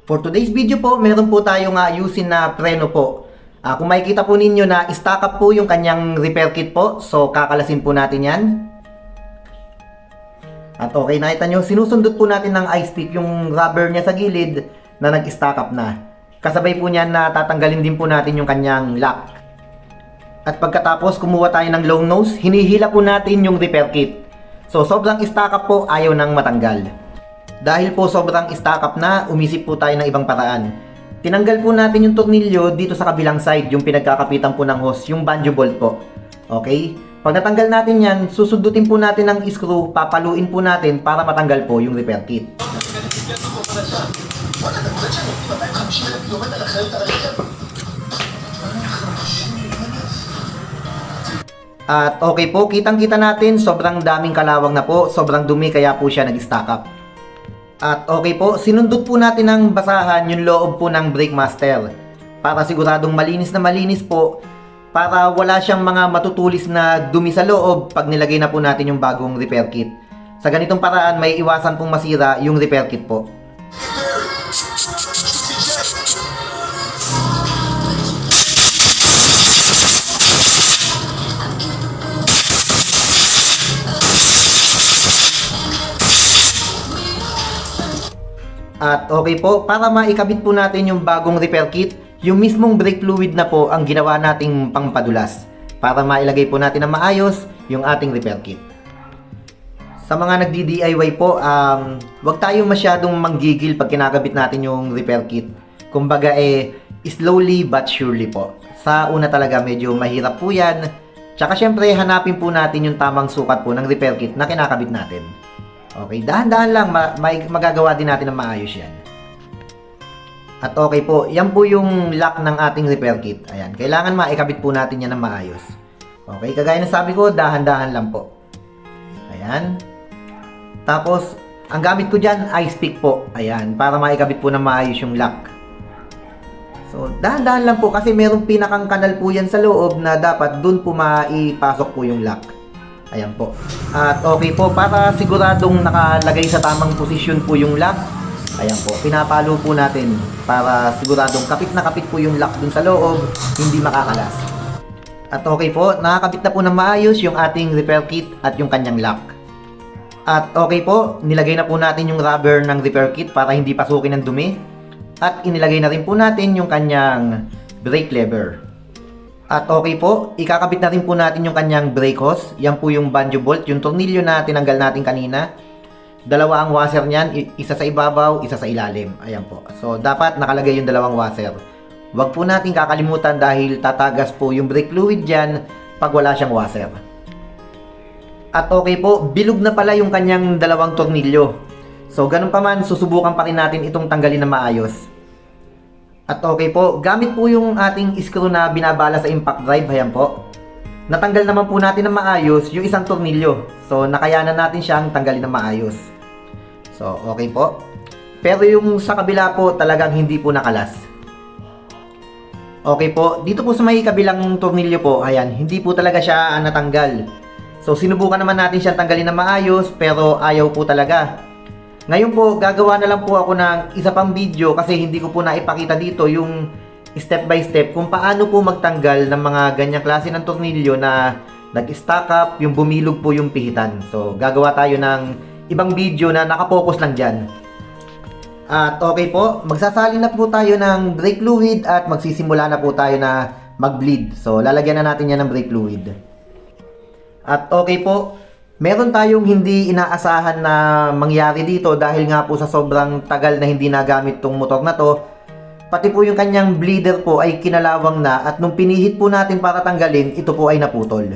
For today's video po, meron po tayong ayusin na preno po. Kung makikita po ninyo na stack up po yung kanyang repair kit po, so kakalasin po natin yan. At okay, nakita nyo, sinusundot po natin ng ice pick yung rubber niya sa gilid na nag-stack up na. Kasabay po niyan na tatanggalin din po natin yung kanyang lock. At pagkatapos, kumuha tayo ng long nose, hinihila po natin yung repair kit. So sobrang stack up po, ayaw nang matanggal. Dahil po sobrang stack up na, umisip po tayo ng ibang paraan. Tinanggal po natin yung tornilyo dito sa kabilang side, yung pinagkakapitan po ng hose, yung banjo bolt po. Okay? Pag natanggal natin yan, susundutin po natin ng screw, papaluin po natin para matanggal po yung repair kit. At okay po, kitang-kita natin, sobrang daming kalawang na po, sobrang dumi kaya po siya nag-stack up. At okay po, sinundot po natin ng basahan yung loob po ng brake master para siguradong malinis na malinis po, para wala siyang mga matutulis na dumi sa loob pag nilagay na po natin yung bagong repair kit. Sa ganitong paraan, may iwasan pong masira yung repair kit po. At okay po, para maikabit po natin yung bagong repair kit, yung mismong brake fluid na po ang ginawa nating pangpadulas para mailagay po natin na maayos yung ating repair kit. Sa mga nagdi-DIY po, wag tayo masyadong manggigil pag kinakabit natin yung repair kit. Kumbaga slowly but surely po. Sa una talaga medyo mahirap po yan. Tsaka syempre hanapin po natin yung tamang sukat po ng repair kit na kinakabit natin. Okay, dahan-dahan lang, magagawa din natin ng maayos yan. At okay po, yan po yung lock ng ating repair kit. Ayan, kailangan maikabit po natin yan ng maayos. Okay, kagaya ng sabi ko, dahan-dahan lang po. Ayan. Tapos, ang gamit ko dyan, ice pick po. Ayan, para maikabit po ng maayos yung lock. So, dahan-dahan lang po kasi merong pinakang kanal po yan sa loob na dapat dun po maipasok po yung lock. Ayan po. At okay po, para siguradong nakalagay sa tamang posisyon po yung lock, ayan po, pinapalo po natin para siguradong kapit na kapit po yung lock dun sa loob, hindi makakalas. At okay po, nakakabit na po ng maayos yung ating repair kit at yung kanyang lock. At okay po, nilagay na po natin yung rubber ng repair kit para hindi pasukin ng dumi. At inilagay na rin po natin yung kanyang brake lever. At okay po, ikakabit na rin po natin yung kanyang brake hose. Yan po yung banjo bolt, yung tornilyo na tinanggal natin kanina. Dalawa ang washer niyan, isa sa ibabaw, isa sa ilalim. Ayan po. So, dapat nakalagay yung dalawang washer. Huwag po natin kakalimutan dahil tatagas po yung brake fluid dyan pag wala siyang washer. At okay po, bilog na pala yung kanyang dalawang tornilyo. So, ganun pa man, susubukan pa rin natin itong tanggalin na maayos. At okay po, gamit po yung ating screw na binabala sa impact drive, ayan po. Natanggal naman po natin na maayos yung isang tornilyo. So, nakayanan natin siyang tanggalin na maayos. So, okay po. Pero yung sa kabila po, talagang hindi po nakalas. Okay po, dito po sa may kabilang tornilyo po, ayan, hindi po talaga siya natanggal. So, sinubukan naman natin siyang tanggalin na maayos, pero ayaw po talaga. Ngayon po, gagawa na lang po ako ng isa pang video kasi hindi ko po naipakita dito yung step by step kung paano po magtanggal ng mga ganyang klase ng tornilyo na nag-stack up, yung bumilog po yung pihitan. So, gagawa tayo ng ibang video na nakapokus lang dyan. At okay po, magsasalin na po tayo ng brake fluid at magsisimula na po tayo na mag-bleed. So, lalagyan na natin yan ng brake fluid. At okay po, meron tayong hindi inaasahan na mangyari dito dahil nga po sa sobrang tagal na hindi nagamit tong motor na to. Pati po yung kanyang bleeder po ay kinalawang na at nung pinihit po natin para tanggalin, ito po ay naputol.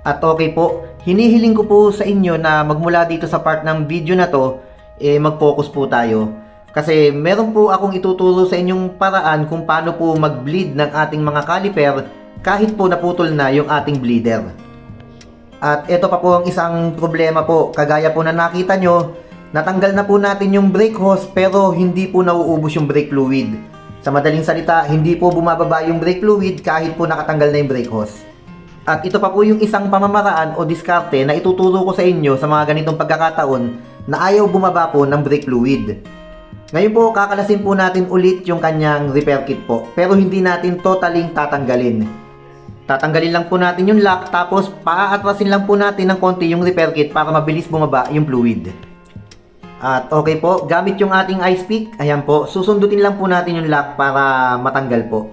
At okay po, hinihiling ko po sa inyo na magmula dito sa part ng video na to, mag-focus po tayo. Kasi meron po akong ituturo sa inyong paraan kung paano po mag-bleed ng ating mga caliper kahit po naputol na yung ating bleeder. At ito pa po ang isang problema po, kagaya po na nakita nyo, natanggal na po natin yung brake hose pero hindi po nauubos yung brake fluid. Sa madaling salita, hindi po bumababa yung brake fluid kahit po nakatanggal na yung brake hose. At ito pa po yung isang pamamaraan o diskarte na ituturo ko sa inyo sa mga ganitong pagkakataon na ayaw bumaba po ng brake fluid. Ngayon po, kakalasin po natin ulit yung kanyang repair kit po, pero hindi natin totaling tatanggalin. Tatanggalin lang po natin yung lock, tapos paaatrasin lang po natin ng konti yung repair kit para mabilis bumaba yung fluid. At okay po, gamit yung ating ice pick, ayan po, susundutin lang po natin yung lock para matanggal po.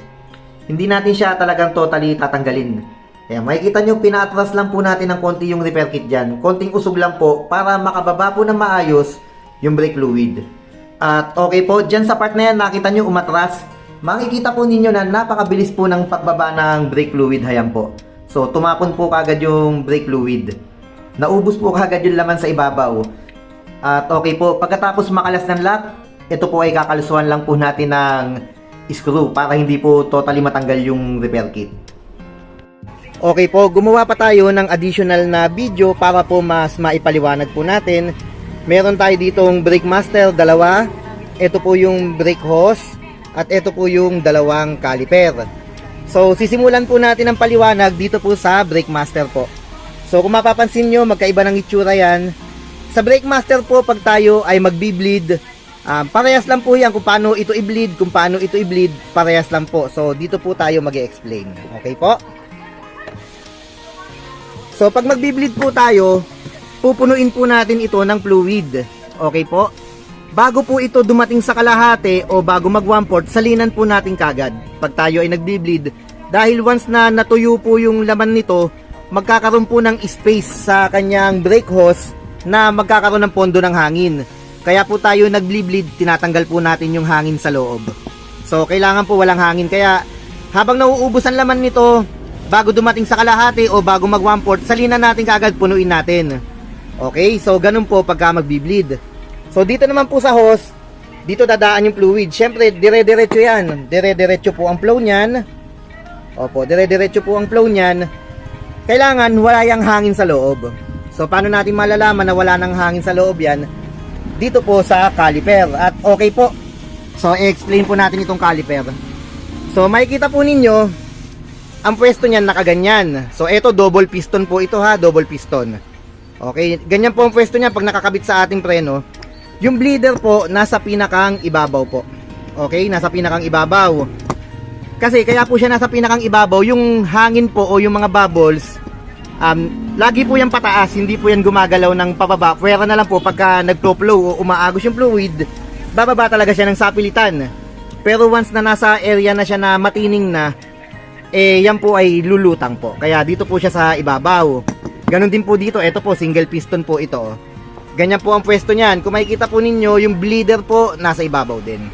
Hindi natin siya talagang totally tatanggalin. Ayan, makikita nyo, pinaatras lang po natin ng konti yung repair kit dyan. Konting usog lang po para makababa po ng maayos yung brake fluid. At okay po, dyan sa part na yan, nakita nyo umatras. Makikita po ninyo na napakabilis po ng pagbaba ng brake fluid, ayan po. So, tumapon po kagad yung brake fluid. Naubos po kagad yung laman sa ibabaw. At okay po, pagkatapos makalas ng lock, ito po ay kakalusuan lang po natin ng screw para hindi po totally matanggal yung repair kit. Okay po, gumawa pa tayo ng additional na video para po mas maipaliwanag po natin. Meron tayo ditong brake master, dalawa. Ito po yung brake hose at ito po yung dalawang caliper. So sisimulan po natin ang paliwanag dito po sa brake master po. So kung mapapansin nyo, magkaiba ng itsura yan. Sa brake master po, pag tayo ay magbi-bleed, parehas lang po yan kung paano ito i-bleed, kung paano ito i-bleed, parehas lang po. So dito po tayo mag-i-explain. Okay po? So pag magbi-bleed po tayo, pupunuin po natin ito ng fluid. Okay po? Bago po ito dumating sa kalahati o bago mag 1/4, salinan po natin kagad pag tayo ay nagbi-bleed. Dahil once na natuyo po yung laman nito, magkakaroon po ng space sa kanyang brake hose na magkakaroon ng pondo ng hangin. Kaya po tayo nagbi-bleed, tinatanggal po natin yung hangin sa loob. So kailangan po walang hangin. Kaya habang nauubos ang laman nito, bago dumating sa kalahati o bago mag 1/4, salinan natin kagad, punuin natin. Okay, so ganun po pagka magbi-bleed. So dito naman po sa hose, dito dadaan yung fluid. Syempre, dire-diretso yan. Dire-diretso po ang flow niyan. Opo, dire-diretso po ang flow niyan. Kailangan wala yang hangin sa loob. So paano natin malalaman na wala nang hangin sa loob yan? Dito po sa caliper. At okay po. So i-explain po natin itong caliper. So makikita po ninyo, ang pwesto niyan nakaganyan. So ito double piston po ito ha, double piston. Okay, ganyan po ang pwesto niya pag nakakabit sa ating preno. Yung bleeder po nasa pinakang ibabaw po. Okay, nasa pinakang ibabaw. Kasi kaya po siya nasa pinakang ibabaw, yung hangin po o yung mga bubbles, lagi po yan pataas, hindi po yan gumagalaw ng pababa. Pwera na lang po pagka nagpo-flow o umaagos yung fluid, bababa talaga siya ng sapilitan. Pero once na nasa area na siya na matining na, yan po ay lulutang po. Kaya dito po siya sa ibabaw. Ganon din po dito, ito po single piston po ito. Ganyan po ang pwesto niyan. Kung makikita po ninyo, yung bleeder po nasa ibabaw din.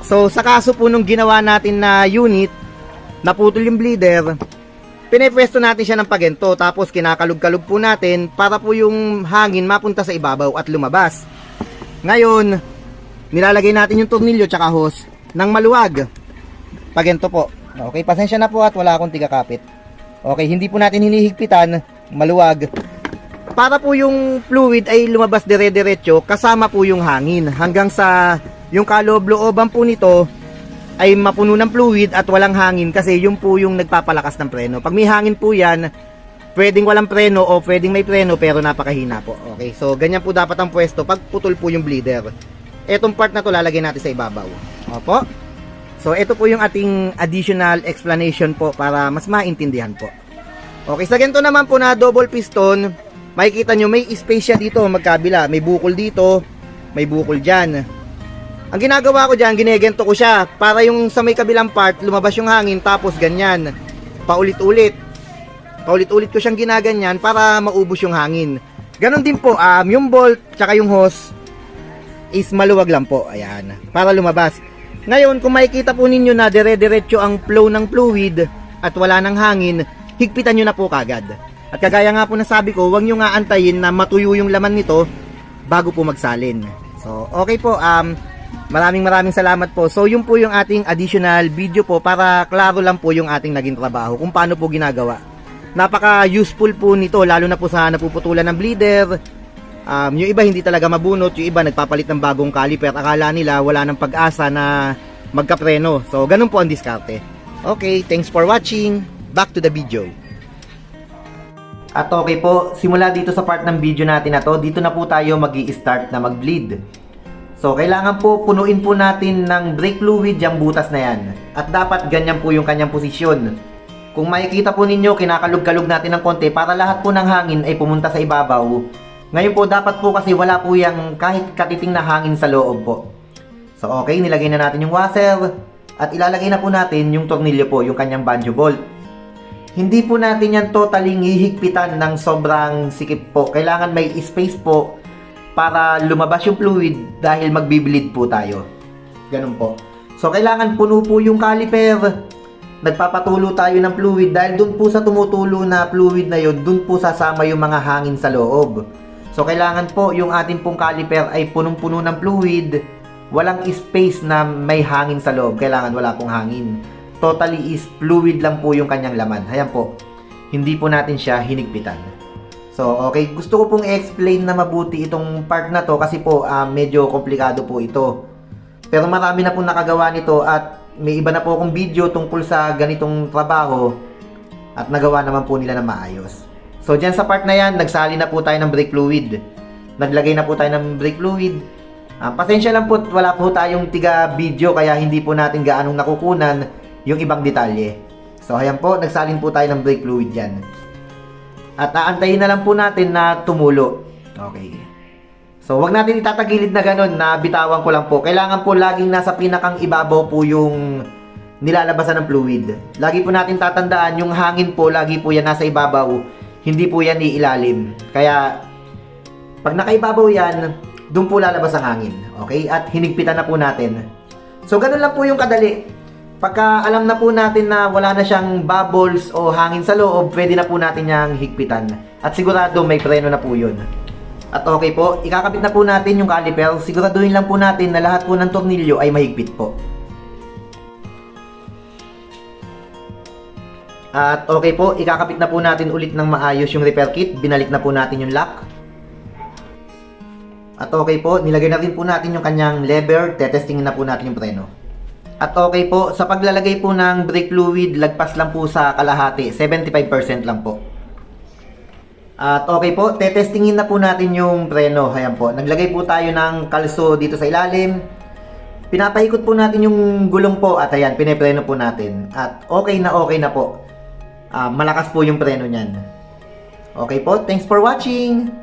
So sa kaso po nung ginawa natin na unit, naputol yung bleeder, pinepwesto natin siya ng pagento, tapos kinakalug-kalug po natin para po yung hangin mapunta sa ibabaw at lumabas. Ngayon, nilalagay natin yung tornilyo tsaka hose ng maluwag. Pagento po. Okay, pasensya na po at wala akong tigakapit. Okay, hindi po natin hinihigpitan, maluwag. Para po yung fluid ay lumabas dire-diretso kasama po yung hangin hanggang sa yung kaloob-looban po nito ay mapuno ng fluid at walang hangin kasi yun po yung nagpapalakas ng preno. Pag may hangin po yan, pwedeng walang preno o pwedeng may preno pero napakahina po. Okay, so ganyan po dapat ang pwesto pag putol po yung bleeder. Etong part na to lalagay natin sa ibabaw. Opo. So ito po yung ating additional explanation po para mas maintindihan po. Okay, sa ganito naman po na double piston, makikita nyo may space siya dito magkabila. May bukol dito, may bukol dyan. Ang ginagawa ko dyan, ginegento ko siya para yung sa may kabilang part lumabas yung hangin, tapos ganyan paulit-ulit ko siyang ginaganyan para maubos yung hangin. Ganon din po, yung bolt tsaka yung hose is maluwag lang po, ayan, para lumabas. Ngayon kung makikita po ninyo na dire-diretso ang flow ng fluid at wala ng hangin, higpitan nyo na po kagad. At kagaya nga po na sabi ko, huwag nyo nga antayin na matuyo yung laman nito bago po magsalin. So okay po, maraming salamat po. So yun po yung ating additional video po para klaro lang po yung ating naging trabaho kung paano po ginagawa. Napaka useful po nito lalo na po sa napuputulan ng bleeder. Yung iba hindi talaga mabunot, yung iba nagpapalit ng bagong caliper, akala nila wala ng pag-asa na magkapreno. So ganun po ang diskarte. Okay, thanks for watching. Back to the video. At okay po, simula dito sa part ng video natin na to, dito na po tayo mag-i-start na mag-bleed. So, kailangan po punuin po natin ng brake fluid yung butas na yan. At dapat ganyan po yung kanyang posisyon. Kung makikita po ninyo, kinakalog-kalog natin ng konti para lahat po ng hangin ay pumunta sa ibabaw. Ngayon po, dapat po kasi wala po yung kahit katiting na hangin sa loob po. So, okay, nilagay na natin yung washer. At ilalagay na po natin yung tornilyo po, yung kanyang banjo bolt. Hindi po natin yan totally hihigpitan ng sobrang sikip po. Kailangan may space po para lumabas yung fluid dahil magbibilid po tayo. Ganun po. So, kailangan puno po yung caliper. Nagpapatulo tayo ng fluid dahil dun po sa tumutulo na fluid na yun, dun po sasama yung mga hangin sa loob. So, kailangan po yung ating pong caliper ay punong-puno ng fluid. Walang space na may hangin sa loob. Kailangan wala pong hangin. Totally is fluid lang po yung kanyang laman. Ayan po. Hindi po natin siya hinigpitan. So, okay. Gusto ko pong i-explain na mabuti itong part na to kasi po medyo komplikado po ito. Pero marami na po nakagawa nito at may iba na po akong video tungkol sa ganitong trabaho at nagawa naman po nila na maayos. So, dyan sa part na yan, nagsali na po tayo ng brake fluid. Naglagay na po tayo ng brake fluid. Pasensya lang po, wala po tayong tiga video kaya hindi po natin gaanong nakukunan yung ibang detalye. So, ayan po, nagsalin po tayo ng brake fluid dyan. At aantayin na lang po natin na tumulo. Okay. So, wag natin itatagilid na ganun, na bitawan ko lang po. Kailangan po laging nasa pinakang ibabaw po yung nilalabasan ng fluid. Lagi po natin tatandaan, yung hangin po, lagi po yan nasa ibabaw. Hindi po yan iilalim. Kaya, pag nakaibabaw yan, doon po lalabas ang hangin. Okay? At hinigpitan na po natin. So, ganun lang po yung kadali. Pagka alam na po natin na wala na siyang bubbles o hangin sa loob, pwede na po natin niyang higpitan. At sigurado may preno na po yun. At okay po, ikakabit na po natin yung caliper. Siguraduhin lang po natin na lahat po ng tornilyo ay mahigpit po. At okay po, ikakabit na po natin ulit ng maayos yung repair kit. Binalik na po natin yung lock. At okay po, nilagay na rin po natin yung kanyang lever. Tetestingin na po natin yung preno. At okay po, sa paglalagay po ng brake fluid, lagpas lang po sa kalahati, 75% lang po. At okay po, tetestingin na po natin yung preno. Ayan po, naglagay po tayo ng kalso dito sa ilalim. Pinapaikot po natin yung gulong po at ayan, pinepreno po natin. At okay na po. Malakas po yung preno niyan. Okay po, thanks for watching!